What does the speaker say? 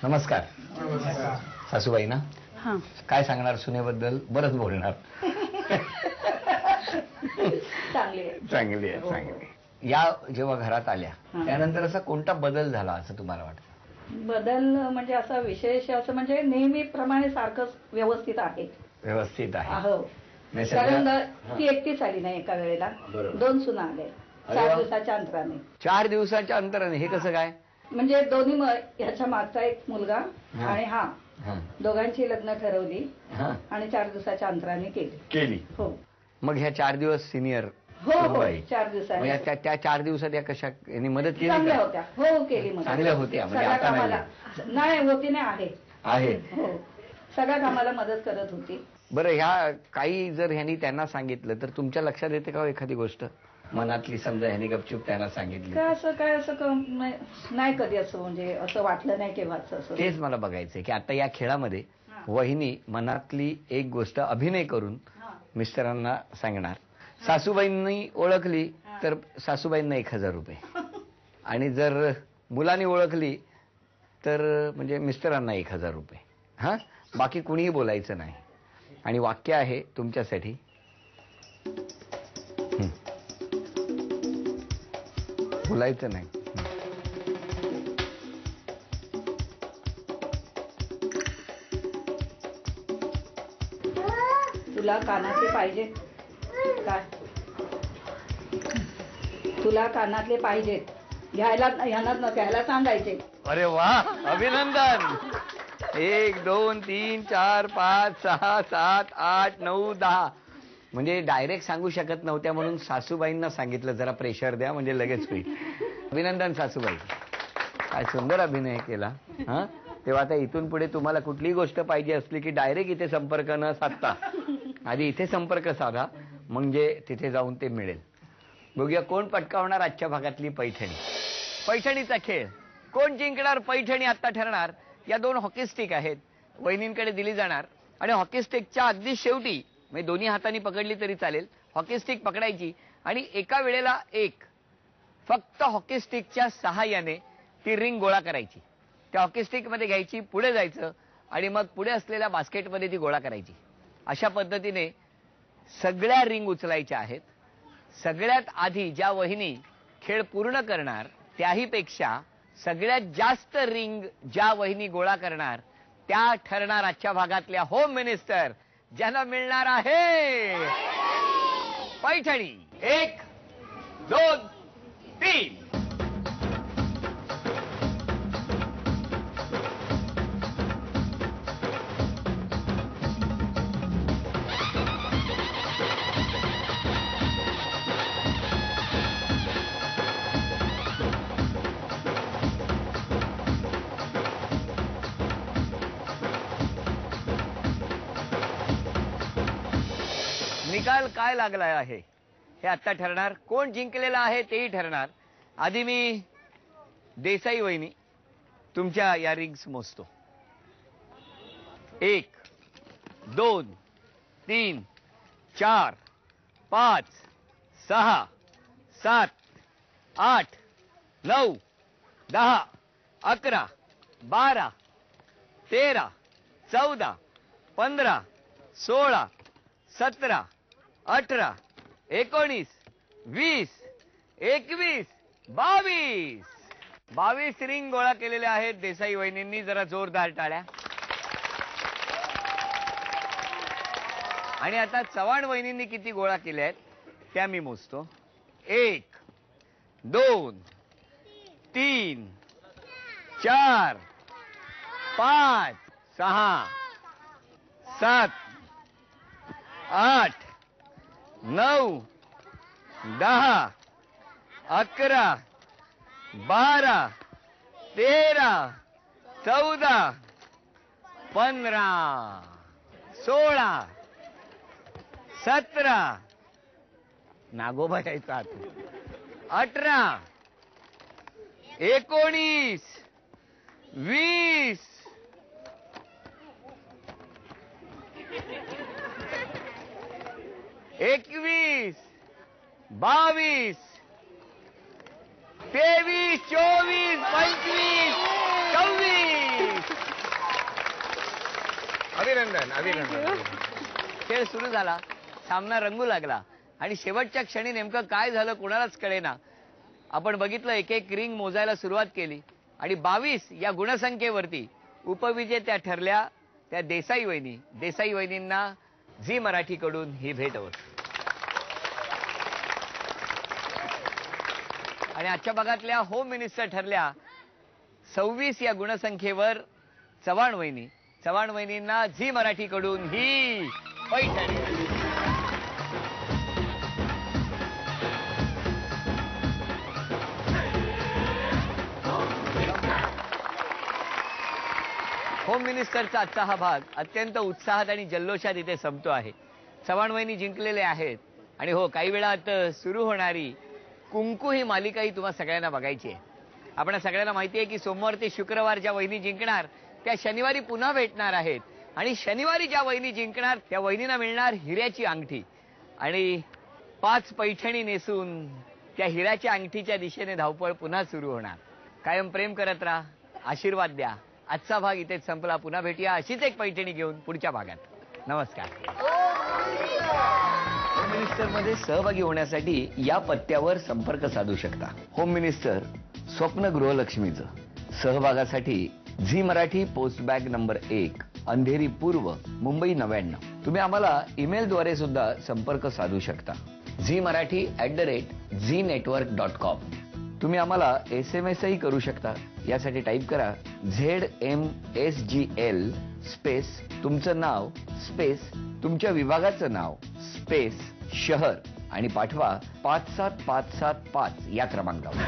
नमस्कार. सासूबाई ना? हां. काय सांगणार सुनेबद्दल? बरंच बोलणार. चांगली आहे. चांगली आहे, चांगली आहे. या जेव्हा घरात आल्या त्यानंतर असा कोणता बदल झाला असं तुम्हाला वाटतं? बदल म्हणजे असा विशेष असं म्हणजे नेहमीप्रमाणे सारखंच व्यवस्थित आहे. व्यवस्थित आहे. हो. नाही कारण सगळं- ती एकटीच आली नाही एका वेळेला. बरोबर. 2 सुना आले. अरे 4 वा. दिवसाच्या अंतराने. 4 दिवसाच्या अंतराने हे कसं काय? म्हणजे दोन्ही ह्याच्या मागचा एक मुलगा हा. आणि हा हा. दोघांची लग्न ठरवली हा. आणि 4 दिवसाच्या अंतराने केली. केली. हो मग ह्या 4 दिवस सिनियर हो हो 4 दिवसांनी त्या 4 दिवसात या कशा यांनी मदत केली चांगल्या का? होत्या. हो केली मदत. चांगल्या होत्या म्हणजे सगळ्या आता कामाला नाही होती नाही आहे. आहे. हो सगळ्या कामाला मदत करत होती. बरं, ह्या काही जर ह्यांनी त्यांना सांगितलं तर तुमच्या लक्षात येते का हो एखादी गोष्ट मनातली? समजा ह्यांनी गपचूप त्यांना सांगितली काय असं नाही कधी असं म्हणजे असं वाटलं नाही केव्हाच असं. तेच मला बघायचंय की आता या खेळामध्ये वहिनी मनातली एक गोष्ट अभिनय करून मिस्टरांना सांगणार. सासूबाईंनी ओळखली तर सासूबाईंना 1000 रुपये आणि जर मुलांनी ओळखली तर म्हणजे मिस्टरांना 1000 रुपये. हा, बाकी कुणीही बोलायचं नाही. आणि वाक्य आहे तुमच्यासाठी. बोलायचं नाही. तुला कानातले पाहिजेत काय? तुला कानातले पाहिजेत घ्यायला घ्यायला सांगायचे. अरे वा, अभिनंदन. 1 2 3 4 5 6 7 8 9 10 म्हणजे डायरेक्ट सांगू शकत नव्हत्या म्हणून सासूबाईंना सांगितलं जरा प्रेशर द्या म्हणजे लगेच होईल. अभिनंदन सासूबाई, काय सुंदर अभिनय केला. हा, तेव्हा आता इथून पुढे तुम्हाला कुठलीही गोष्ट पाहिजे असली की डायरेक्ट इथे संपर्क न साधता आधी इथे संपर्क साधा म्हणजे तिथे जाऊन ते मिळेल. बघूया कोण पटकावणार आजच्या भागातली पैठणी. पैठणीचा खेळ कोण जिंकणार पैठणी आता ठरणार. या 2 हॉकी स्टिक आहेत, वहिनींकडे दिली जाणार आणि हॉकी स्टिकच्या अगदी शेवटी म्हणजे दोन्ही हातांनी पकडली तरी चालेल. हॉकी स्टिक पकडायची आणि एका वेळेला फक्त हॉकी स्टिकच्या सहाय्याने ती रिंग गोळा करायची. त्या हॉकी स्टिक मध्ये घ्यायची, पुढे जायचं आणि मग पुढे असलेल्या बास्केटमध्ये ती गोळा करायची. अशा पद्धतीने सगळ्या रिंग उचलायच्या आहेत. सगळ्यात आधी ज्या वहिनी खेळ पूर्ण करणार त्याही पेक्षा सगळ्यात जास्त रिंग ज्या वहिनी गोळा करणार त्या ठरणार आजच्या भागातल्या होम मिनिस्टर, ज्यांना मिळणार आहे पैठणी. 1 2 3. निकाल काय लागला आहे हे आता ठरणार. कोण जिंकलेला आहे तेही ठरणार. आधी मी देसाई वहिनी तुमच्या या रिंग्स मोजतो. 1 2 3 4 5 6 7 8 9 10 11 12 13 14 15 16 17 18 19 20 21 22. 22 रिंग गोळा केलेल्या आहेत देसाई वहिनींनी. जरा जोरदार टाळ्या. आणि आता चव्हाण वहिनींनी किती गोळा केल्या आहेत त्या मी मोजतो. 1 2 3 4 5 6 7 8 9 10 11 12 13 14 15 16 17 नागोबा यायचा 18 19 20 21 22 23 24 25 26 अभिनंदन. खेळ सुरू झाला, सामना रंगू लागला आणि शेवटच्या क्षणी नेमकं काय झालं कोणालाच कळेना. आपण बघितलं, एक एक रिंग मोजायला सुरुवात केली आणि 22 या गुणसंख्येवरती उपविजेत्या ठरल्या त्या देसाई वहिनी. देसाई वहिनींना झी मराठीकडून ही भेट होत. आणि आजच्या भागातल्या होम मिनिस्टर ठरल्या 26 या गुणसंख्येवर चव्हाण वहिनी. चव्हाण वहिनींना झी मराठीकडून ही पैठणी. होम मिनिस्टरचा आजचा हा भाग अत्यंत उत्साहात आणि जल्लोषात इथे संपतो आहे. चव्हाण वहिनी जिंकलेले आहेत आणि हो, काही वेळात सुरू होणारी कुंकू ही मालिकाही तुम्हा सगळ्यांना बघायची आहे. आपण सगळ्यांना माहिती आहे की सोमवार ते शुक्रवार ज्या वहिनी जिंकणार त्या शनिवारी पुन्हा भेटणार आहेत आणि शनिवारी ज्या वहिनी जिंकणार त्या वहिनींना मिळणार हिऱ्याची अंगठी आणि 5 पैठणी नेसून त्या हिऱ्याच्या अंगठीच्या दिशेने धावपळ पुन्हा सुरू होणार. कायम प्रेम करत राहा, आशीर्वाद द्या. आजचा भाग इथेच संपला. पुन्हा भेटूया अशीच एक पैठणी घेऊन पुढच्या भागात. नमस्कार. होम मिनिस्टर मध्ये सहभागी होण्यासाठी या पत्त्यावर संपर्क साधू शकता. होम मिनिस्टर स्वप्न गृहलक्ष्मीचं. सहभागासाठी Zee Marathi post bag number 1, Andheri पूर्व, मुंबई 99. तुम्ही आम्हाला ईमेलद्वारे सुद्धा संपर्क साधू शकता. zee@zenetwork.com. तुम्ही आम्हाला SMS करू शकता. यासाठी टाईप करा ZMSGL स्पेस तुमचं नाव स्पेस तुमच्या विभागाचं नाव स्पेस शहर आणि पाठवा 57575 या क्रमांकावर.